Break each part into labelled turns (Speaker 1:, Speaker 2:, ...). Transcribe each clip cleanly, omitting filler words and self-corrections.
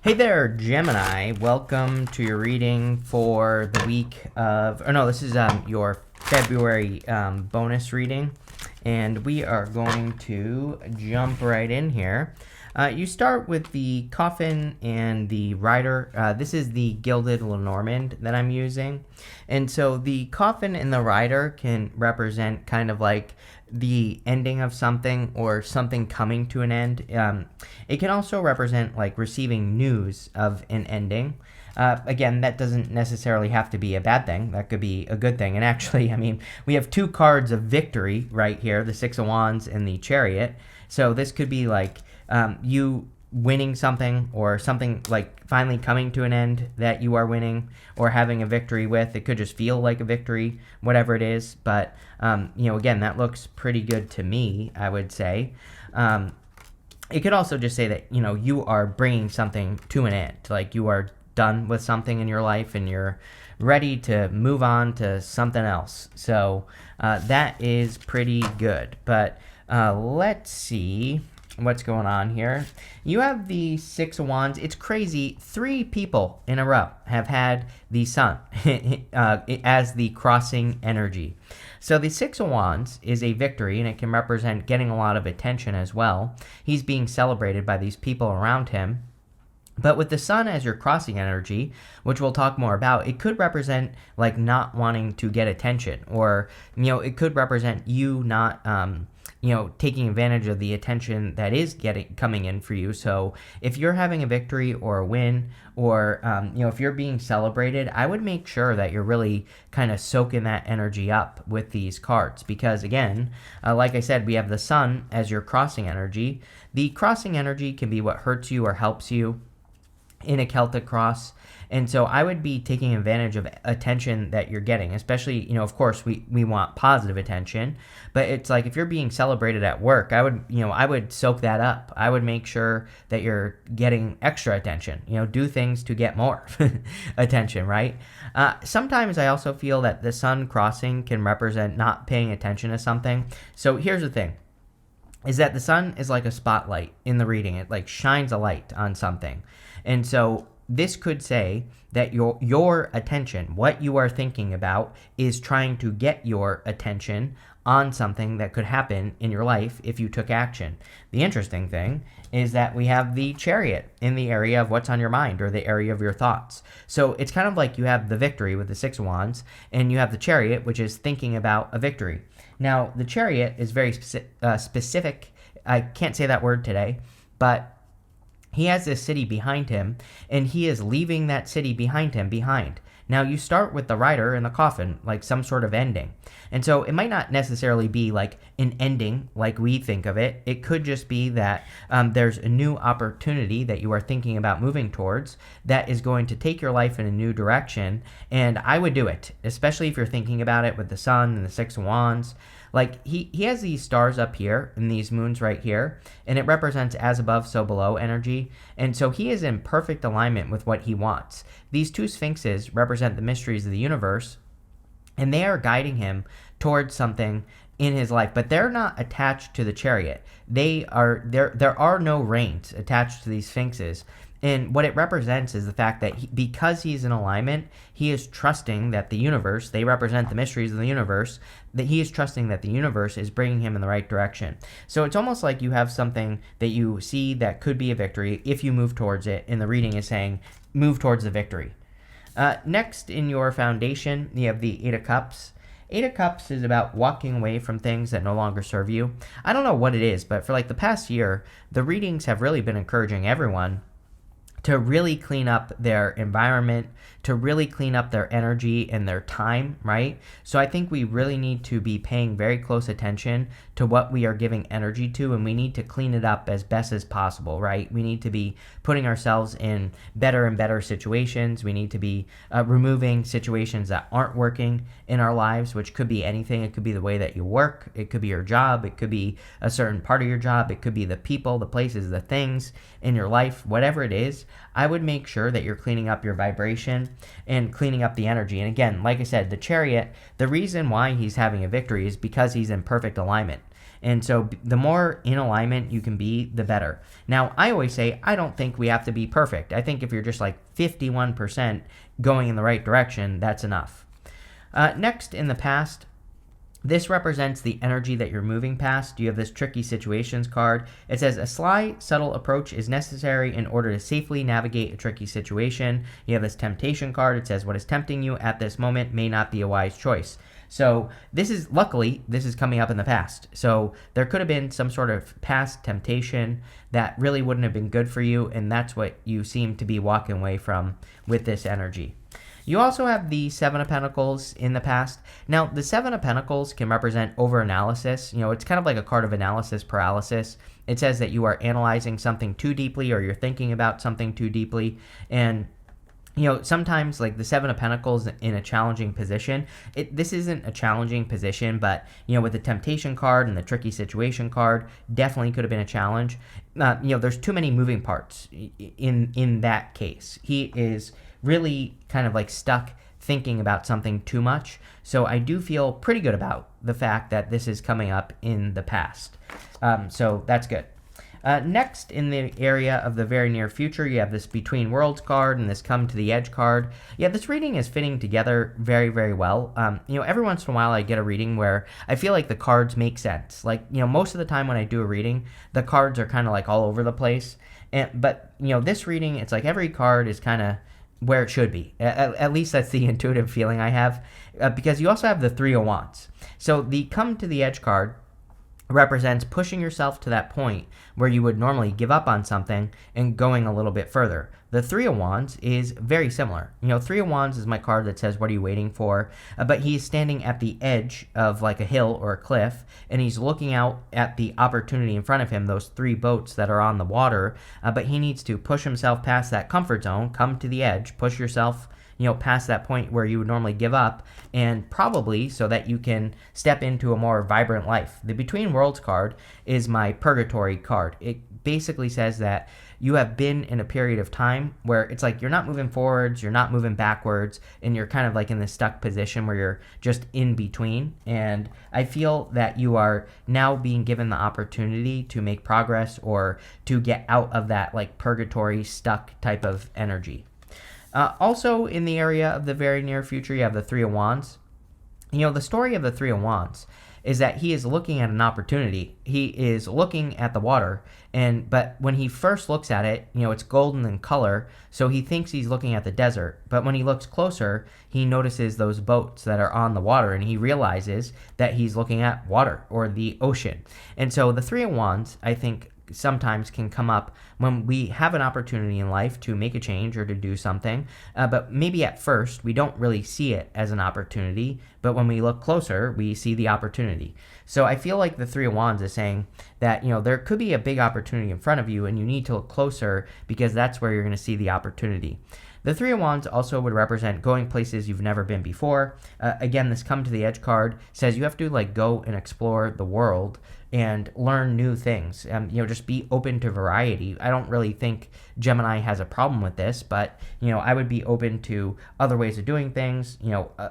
Speaker 1: Hey there, Gemini. Welcome to your reading for the week of, this is your February bonus reading. And we are going to jump right in here. You start with the coffin and the rider. This is the gilded Lenormand that I'm using. And so the coffin and the rider can represent kind of like the ending of something or something coming to an end. It can also represent like receiving news of an ending. Again, that doesn't necessarily have to be a bad thing. That could be a good thing. And actually, we have two cards of victory right here, the Six of Wands and the Chariot. So this could be like you winning something, or something like finally coming to an end that you are winning or having a victory with. It could just feel like a victory, whatever it is. But, again, that looks pretty good to me, I would say. It could also just say that, you are bringing something to an end. Like you are done with something in your life and you're ready to move on to something else. So that is pretty good. But let's see what's going on here. You have the Six of Wands. It's crazy. 3 people in a row have had the sun as the crossing energy. So the Six of Wands is a victory, and it can represent getting a lot of attention as well. He's being celebrated by these people around him. But with the sun as your crossing energy, which we'll talk more about, it could represent like not wanting to get attention, or, it could represent you not, taking advantage of the attention that is coming in for you. So if you're having a victory or a win, or, if you're being celebrated, I would make sure that you're really kind of soaking that energy up with these cards. Because again, like I said, we have the sun as your crossing energy. The crossing energy can be what hurts you or helps you in a Celtic cross. And so I would be taking advantage of attention that you're getting, especially, of course, we want positive attention, but it's like if you're being celebrated at work, I would soak that up. I would make sure that you're getting extra attention, do things to get more attention, right? Sometimes I also feel that the sun crossing can represent not paying attention to something. So here's the thing, is that the sun is like a spotlight in the reading. It like shines a light on something. And so this could say that your attention, what you are thinking about, is trying to get your attention on something that could happen in your life if you took action. The interesting thing is that we have the Chariot in the area of what's on your mind, or the area of your thoughts. So it's kind of like you have the victory with the Six of Wands, and you have the Chariot, which is thinking about a victory. Now, the Chariot is very specific. I can't say that word today, but he has this city behind him, and he is leaving that city behind him behind. Now, you start with the rider in the coffin, like some sort of ending. And so it might not necessarily be like an ending like we think of it. It could just be that there's a new opportunity that you are thinking about moving towards that is going to take your life in a new direction. And I would do it, especially if you're thinking about it with the sun and the Six of Wands. Like he has these stars up here and these moons right here, and it represents as above, so below energy. And so he is in perfect alignment with what he wants. These 2 sphinxes represent the mysteries of the universe, and they are guiding him towards something in his life, but they're not attached to the Chariot. There are no reins attached to these sphinxes. And what it represents is the fact that because he's in alignment, he is trusting that the universe, they represent the mysteries of the universe, that he is trusting that the universe is bringing him in the right direction. So it's almost like you have something that you see that could be a victory if you move towards it, and the reading is saying, move towards the victory. Next in your foundation, you have the Eight of Cups. Eight of Cups is about walking away from things that no longer serve you. I don't know what it is, but for like the past year, the readings have really been encouraging everyone to really clean up their environment, to really clean up their energy and their time, right? So I think we really need to be paying very close attention to what we are giving energy to, and we need to clean it up as best as possible, right? We need to be putting ourselves in better and better situations. We need to be removing situations that aren't working in our lives, which could be anything. It could be the way that you work. It could be your job. It could be a certain part of your job. It could be the people, the places, the things in your life, whatever it is. I would make sure that you're cleaning up your vibration and cleaning up the energy. And again, like I said, the Chariot, the reason why he's having a victory is because he's in perfect alignment. And so the more in alignment you can be, the better. Now, I always say, I don't think we have to be perfect. I think if you're just like 51% going in the right direction, that's enough. Next, in the past, this represents the energy that you're moving past. You have this tricky situations card. It says a sly, subtle approach is necessary in order to safely navigate a tricky situation. You have this temptation card. It says what is tempting you at this moment may not be a wise choice. So luckily, this is coming up in the past. So there could have been some sort of past temptation that really wouldn't have been good for you, and that's what you seem to be walking away from with this energy. You also have the Seven of Pentacles in the past. Now, the Seven of Pentacles can represent over-analysis. It's kind of like a card of analysis paralysis. It says that you are analyzing something too deeply, or you're thinking about something too deeply. And sometimes like the Seven of Pentacles in a challenging position, this isn't a challenging position, but, with the temptation card and the tricky situation card, definitely could have been a challenge. There's too many moving parts in that case. He is really kind of like stuck thinking about something too much. So I do feel pretty good about the fact that this is coming up in the past. So that's good. Next, in the area of the very near future, you have this Between Worlds card and this Come to the Edge card. Yeah, this reading is fitting together very, very well. Every once in a while I get a reading where I feel like the cards make sense. Like, most of the time when I do a reading, the cards are kind of like all over the place. But this reading, it's like every card is kind of where it should be. At least that's the intuitive feeling I have. Because you also have the Three of Wands. So the Come to the Edge card represents pushing yourself to that point where you would normally give up on something and going a little bit further. The Three of Wands is very similar. Three of Wands is my card that says, what are you waiting for? But he's standing at the edge of like a hill or a cliff, and he's looking out at the opportunity in front of him, those three boats that are on the water, but he needs to push himself past that comfort zone, come to the edge, push yourself past that point where you would normally give up, and probably so that you can step into a more vibrant life. The Between Worlds card is my purgatory card. It basically says that you have been in a period of time where it's like you're not moving forwards, you're not moving backwards, and you're kind of like in this stuck position where you're just in between. And I feel that you are now being given the opportunity to make progress or to get out of that like purgatory stuck type of energy. Also, in the area of the very near future, you have the Three of Wands. The story of the Three of Wands is that he is looking at an opportunity. He is looking at the water, but when he first looks at it, it's golden in color, so he thinks he's looking at the desert. But when he looks closer, he notices those boats that are on the water, and he realizes that he's looking at water or the ocean. And so the Three of Wands, I think, sometimes can come up when we have an opportunity in life to make a change or to do something, but maybe at first we don't really see it as an opportunity, but when we look closer we see the opportunity. So I feel like the Three of Wands is saying that there could be a big opportunity in front of you and you need to look closer because that's where you're going to see the opportunity. The Three of Wands also would represent going places you've never been before. Again, this Come to the Edge card says you have to like go and explore the world and learn new things. Just be open to variety. I don't really think Gemini has a problem with this, but I would be open to other ways of doing things,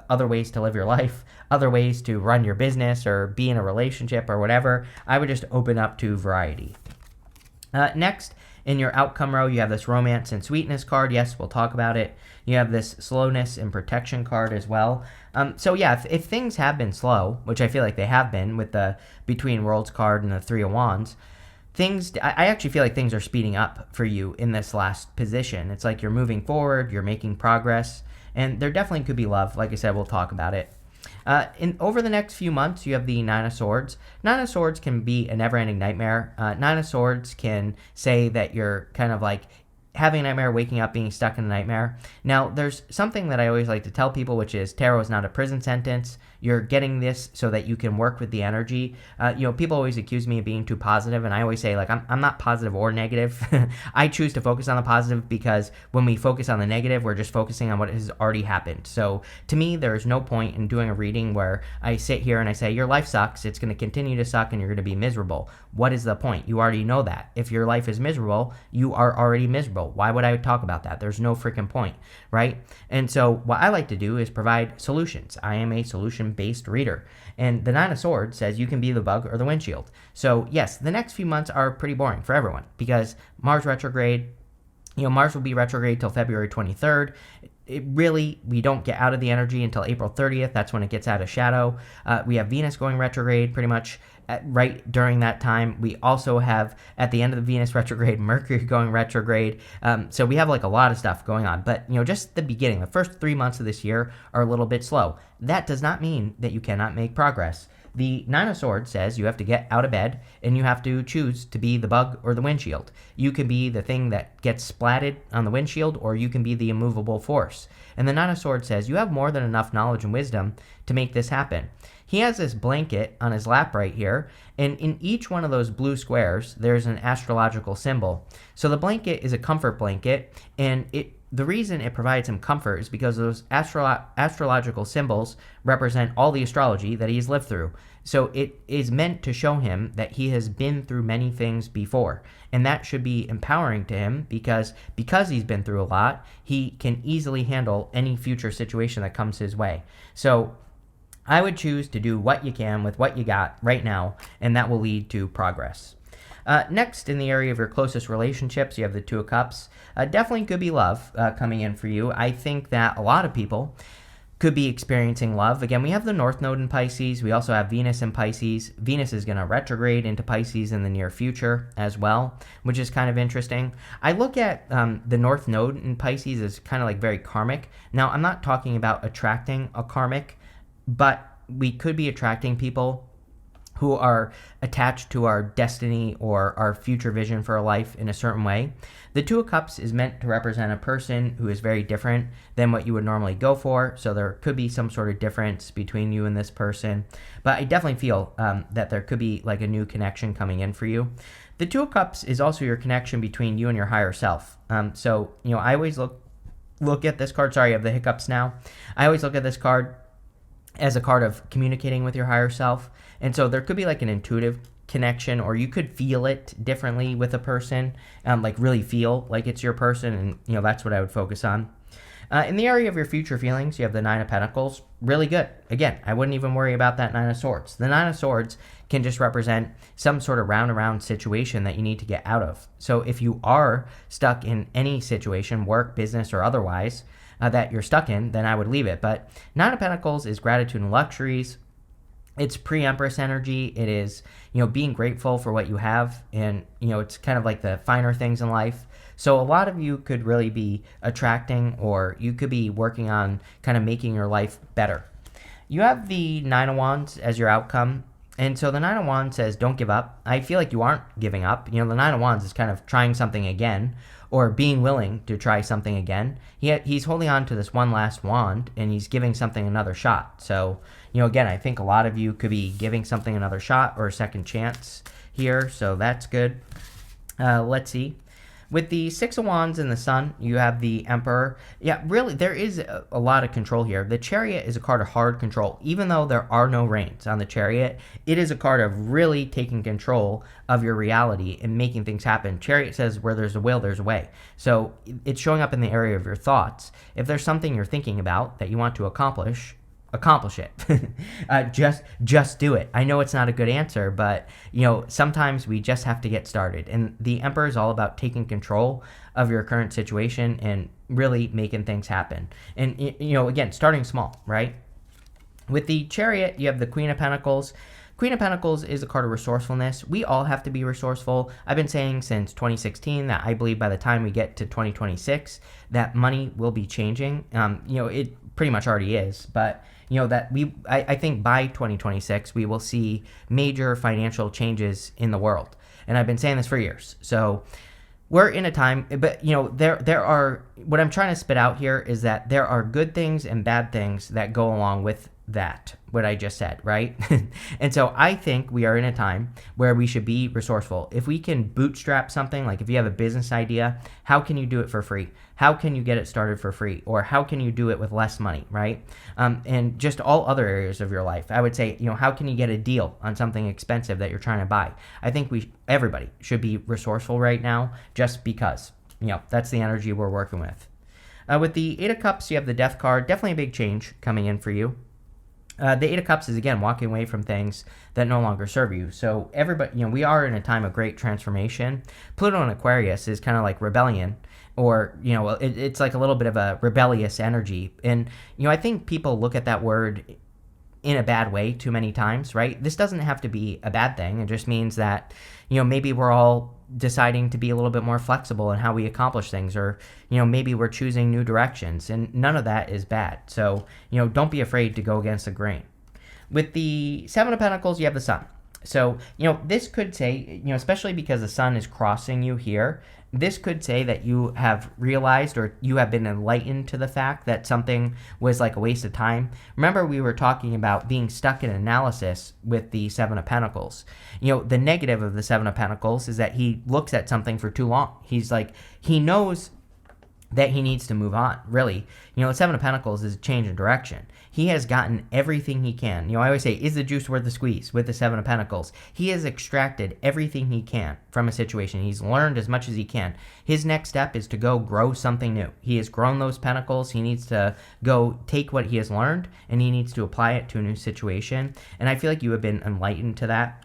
Speaker 1: other ways to live your life, other ways to run your business or be in a relationship or whatever. I would just open up to variety. Next, in your outcome row, you have this Romance and Sweetness card. Yes, we'll talk about it. You have this Slowness and Protection card as well. So yeah, if things have been slow, which I feel like they have been with the Between Worlds card and the Three of Wands, I actually feel like things are speeding up for you in this last position. It's like you're moving forward, you're making progress, and there definitely could be love. Like I said, we'll talk about it. Over the next few months, you have the Nine of Swords. Nine of Swords can be a never-ending nightmare. Nine of Swords can say that you're kind of like having a nightmare, waking up, being stuck in a nightmare. Now, there's something that I always like to tell people, which is tarot is not a prison sentence. You're getting this so that you can work with the energy. People always accuse me of being too positive, and I always say, like, I'm not positive or negative. I choose to focus on the positive because when we focus on the negative, we're just focusing on what has already happened. So to me, there is no point in doing a reading where I sit here and I say, your life sucks, it's going to continue to suck, and you're going to be miserable. What is the point? You already know that. If your life is miserable, you are already miserable. resourceful. Why would I talk about that? There's no freaking point, right? And so what I like to do is provide solutions. I am a solution-based reader. And the Nine of Swords says you can be the bug or the windshield. So yes, the next few months are pretty boring for everyone because Mars retrograde, Mars will be retrograde till February 23rd. We don't get out of the energy until April 30th. That's when it gets out of shadow. We have Venus going retrograde pretty much right during that time. We also have, at the end of the Venus retrograde, Mercury going retrograde. So we have like a lot of stuff going on. But, just the beginning, the first 3 months of this year are a little bit slow. That does not mean that you cannot make progress. The Nine of Swords says you have to get out of bed and you have to choose to be the bug or the windshield. You can be the thing that gets splatted on the windshield, or you can be the immovable force. And the Nine of Swords says you have more than enough knowledge and wisdom to make this happen. He has this blanket on his lap right here, and in each one of those blue squares, there's an astrological symbol. So the blanket is a comfort blanket, and the reason it provides him comfort is because those astrological symbols represent all the astrology that he's lived through. So it is meant to show him that he has been through many things before. And that should be empowering to him because he's been through a lot, he can easily handle any future situation that comes his way. So I would choose to do what you can with what you got right now, and that will lead to progress. Next, in the area of your closest relationships, you have the Two of Cups. Definitely could be love coming in for you. I think that a lot of people could be experiencing love. Again, we have the North Node in Pisces. We also have Venus in Pisces. Venus is going to retrograde into Pisces in the near future as well, which is kind of interesting. I look at the North Node in Pisces as kind of like very karmic. Now, I'm not talking about attracting a karmic, but we could be attracting people who are attached to our destiny or our future vision for a life in a certain way. The Two of Cups is meant to represent a person who is very different than what you would normally go for, so there could be some sort of difference between you and this person, but I definitely feel that there could be like a new connection coming in for you. The Two of Cups is also your connection between you and your higher self. So, I always look at this card. Sorry, I have the hiccups now. I always look at this card as a card of communicating with your higher self. And so there could be like an intuitive connection, or you could feel it differently with a person, like really feel like it's your person. And, that's what I would focus on. In the area of your future feelings, you have the Nine of Pentacles. Really good. Again, I wouldn't even worry about that Nine of Swords. The Nine of Swords can just represent some sort of round-around situation that you need to get out of. So if you are stuck in any situation, work, business, or otherwise, that you're stuck in, then I would leave it. But Nine of Pentacles is gratitude and luxuries. It's pre-Empress energy. It is, being grateful for what you have. And, it's kind of like the finer things in life. So a lot of you could really be attracting, or you could be working on kind of making your life better. You have the Nine of Wands as your outcome. And so the Nine of Wands says, don't give up. I feel like you aren't giving up. The Nine of Wands is kind of trying something again, or being willing to try something again. He's holding on to this one last wand, and he's giving something another shot. So, again, I think a lot of you could be giving something another shot or a second chance here. So that's good. Let's see. With the Six of Wands and the Sun, you have the Emperor. Yeah, really, there is a lot of control here. The Chariot is a card of hard control. Even though there are no reins on the Chariot, it is a card of really taking control of your reality and making things happen. Chariot says where there's a will, there's a way. So it's showing up in the area of your thoughts. If there's something you're thinking about that you want to accomplish it. Just do it. I know it's not a good answer, but sometimes we just have to get started. And the Emperor is all about taking control of your current situation and really making things happen. And again, starting small, right? With the Chariot, you have the Queen of Pentacles. Queen of Pentacles is a card of resourcefulness. We all have to be resourceful. I've been saying since 2016 that I believe by the time we get to 2026, that money will be changing. It pretty much already is, but I think by 2026 we will see major financial changes in the world, and I've been saying this for years. So we're in a time, but there are, what I'm trying to spit out here is that there are good things and bad things that go along with that, what I just said, right? And so I think we are in a time where we should be resourceful. If we can bootstrap something, like if you have a business idea, how can you do it for free? How can you get it started for free? Or how can you do it with less money, right? And just all other areas of your life. I would say, how can you get a deal on something expensive that you're trying to buy? I think everybody should be resourceful right now just because. that's the energy we're working with. With the Eight of Cups, you have the Death card. Definitely a big change coming in for you. The Eight of Cups is, again, walking away from things that no longer serve you. So everybody, we are in a time of great transformation. Pluto in Aquarius is kind of like rebellion, or, it's like a little bit of a rebellious energy. And, I think people look at that word in a bad way too many times, right? This doesn't have to be a bad thing. It just means that, maybe we're all deciding to be a little bit more flexible in how we accomplish things, or, maybe we're choosing new directions, and none of that is bad. So, don't be afraid to go against the grain. With the Seven of Pentacles, you have the Sun. So, this could say, especially because the Sun is crossing you here, this could say that you have realized, or you have been enlightened to the fact that something was like a waste of time. Remember, we were talking about being stuck in analysis with the Seven of Pentacles. The negative of the Seven of Pentacles is that he looks at something for too long. He knows that he needs to move on, really. The Seven of Pentacles is a change in direction. He has gotten everything he can. I always say, is the juice worth the squeeze with the Seven of Pentacles? He has extracted everything he can from a situation. He's learned as much as he can. His next step is to go grow something new. He has grown those pentacles. He needs to go take what he has learned, and he needs to apply it to a new situation. And I feel like you have been enlightened to that.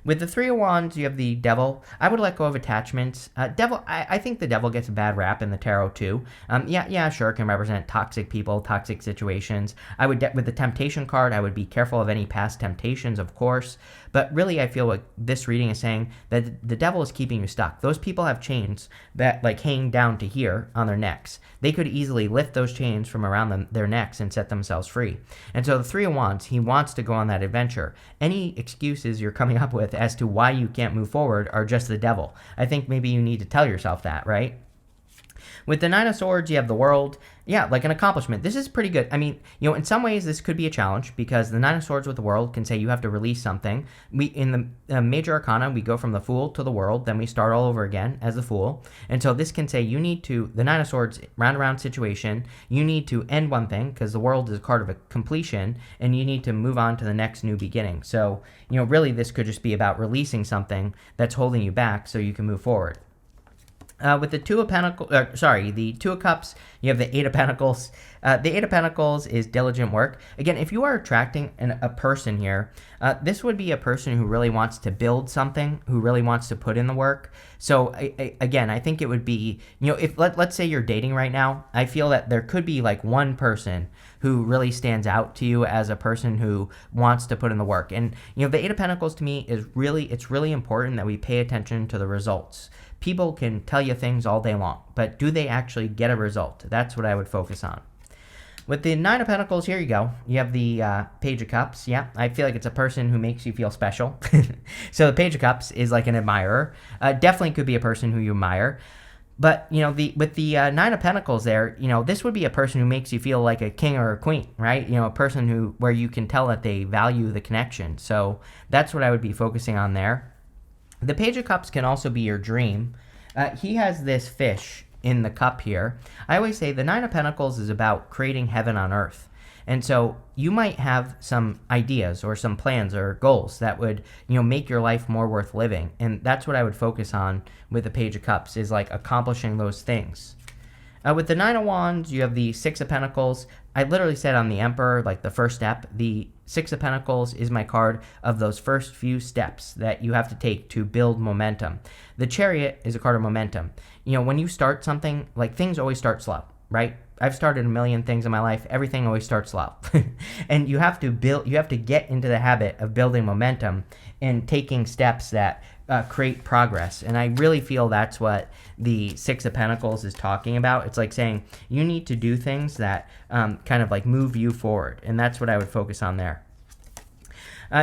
Speaker 1: With the Three of Wands, you have the Devil. I would let go of attachments. Devil, I think the Devil gets a bad rap in the tarot too. Sure, it can represent toxic people, toxic situations. With the Temptation card, I would be careful of any past temptations, of course. But really, I feel like this reading is saying that the Devil is keeping you stuck. Those people have chains that hang down to here on their necks. They could easily lift those chains from around their necks and set themselves free. And so the Three of Wands, he wants to go on that adventure. Any excuses you're coming up with as to why you can't move forward are just the Devil. I think maybe you need to tell yourself that, right? With the Nine of Swords, you have the World. Yeah, like an accomplishment. This is pretty good. I mean, in some ways, this could be a challenge, because the Nine of Swords with the World can say you have to release something. In the Major Arcana, we go from the Fool to the World, then we start all over again as the Fool. And so this can say the Nine of Swords, round situation, you need to end one thing, because the World is a card of a completion, and you need to move on to the next new beginning. So, really, this could just be about releasing something that's holding you back so you can move forward. With the the Two of Cups, you have the Eight of Pentacles. The Eight of Pentacles is diligent work. Again, if you are attracting a person here, this would be a person who really wants to build something, who really wants to put in the work. So again, I think it would be, if let's say you're dating right now, I feel that there could be like one person who really stands out to you as a person who wants to put in the work. And the Eight of Pentacles to me is it's really important that we pay attention to the results. People can tell you things all day long, but do they actually get a result? That's what I would focus on. With the Nine of Pentacles, here you go. You have the Page of Cups. Yeah, I feel like it's a person who makes you feel special. So the Page of Cups is like an admirer. Definitely could be a person who you admire. But, with the Nine of Pentacles there, this would be a person who makes you feel like a king or a queen, right? A person where you can tell that they value the connection. So that's what I would be focusing on there. The Page of Cups can also be your dream. He has this fish in the cup here. I always say the Nine of Pentacles is about creating heaven on earth. And so you might have some ideas or some plans or goals that would, make your life more worth living. And that's what I would focus on with the Page of Cups, is like accomplishing those things. With the Nine of Wands, you have the Six of Pentacles. I literally said on the Emperor, like the first step, the Six of Pentacles is my card of those first few steps that you have to take to build momentum. The Chariot is a card of momentum. When you start something, like things always start slow, right? I've started a million things in my life. Everything always starts slow. And you have to get into the habit of building momentum and taking steps that create progress. And I really feel that's what the Six of Pentacles is talking about. It's like saying you need to do things that kind of like move you forward. And that's what I would focus on there.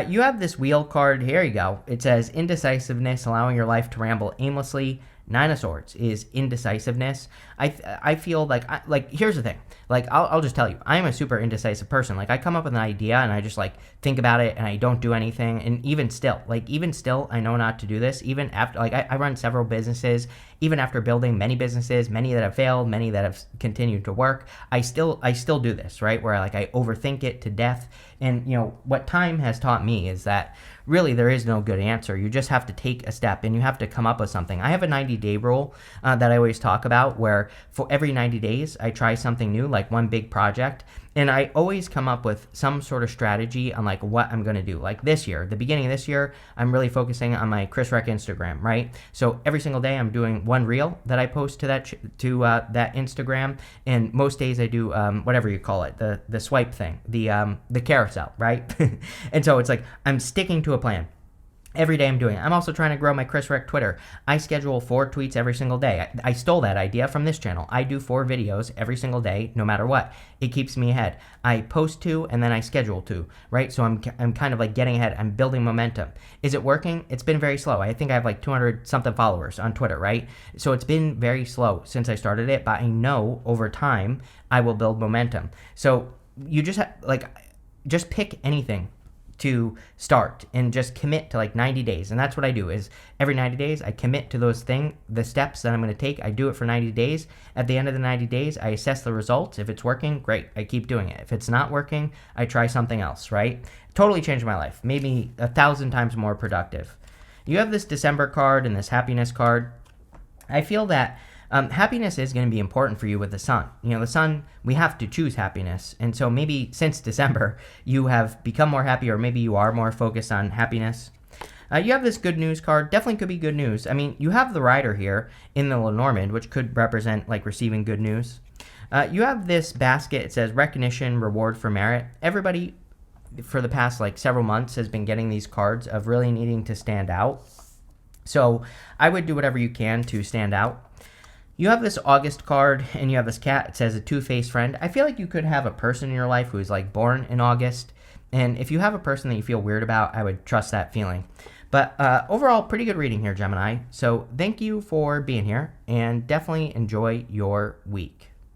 Speaker 1: You have this Wheel card. Here you go. It says indecisiveness, allowing your life to ramble aimlessly. Nine of Swords is indecisiveness. I feel like here's the thing. Like I'll just tell you, I am a super indecisive person. Like I come up with an idea and I just like think about it and I don't do anything. And even still, I know not to do this. Even after, like I run several businesses. Even after building many businesses, many that have failed, many that have continued to work, I still do this, right? Where I overthink it to death. And what time has taught me is that really there is no good answer. You just have to take a step and you have to come up with something. I have a 90-day rule that I always talk about, where for every 90 days I try something new, like one big project, and I always come up with some sort of strategy on like what I'm going to do. Like this year, the beginning of this year, I'm really focusing on my Chris Rec Instagram, right? So every single day I'm doing one reel that I post to that Instagram, and most days I do whatever you call it, the swipe thing, the carousel, right? And so it's like I'm sticking to a plan. Every day I'm doing it. I'm also trying to grow my Chris Rec Twitter. I schedule 4 tweets every single day. I stole that idea from this channel. I do 4 videos every single day, no matter what. It keeps me ahead. I post 2 and then I schedule 2, right? So I'm kind of like getting ahead. I'm building momentum. Is it working? It's been very slow. I think I have like 200 something followers on Twitter, right? So it's been very slow since I started it, but I know over time I will build momentum. So you just pick anything to start and just commit to like 90 days. And that's what I do, is every 90 days I commit to the steps that I'm going to take. I do it for 90 days. At the end of the 90 days, I assess the results. If it's working, great, I keep doing it. If it's not working, I try something else, right? Totally changed my life, made me 1,000 times more productive. You have this December card and this happiness card. I feel that happiness is going to be important for you with the sun. You know, the sun, we have to choose happiness. And so maybe since December, you have become more happy, or maybe you are more focused on happiness. You have this good news card. Definitely could be good news. I mean, you have the rider here in the Lenormand, which could represent like receiving good news. You have this basket. It says recognition, reward for merit. Everybody for the past like several months has been getting these cards of really needing to stand out. So I would do whatever you can to stand out. You have this August card, and you have this cat. It says a two-faced friend. I feel like you could have a person in your life who's like born in August, and if you have a person that you feel weird about, I would trust that feeling. But overall, pretty good reading here, Gemini. So thank you for being here, and definitely enjoy your week.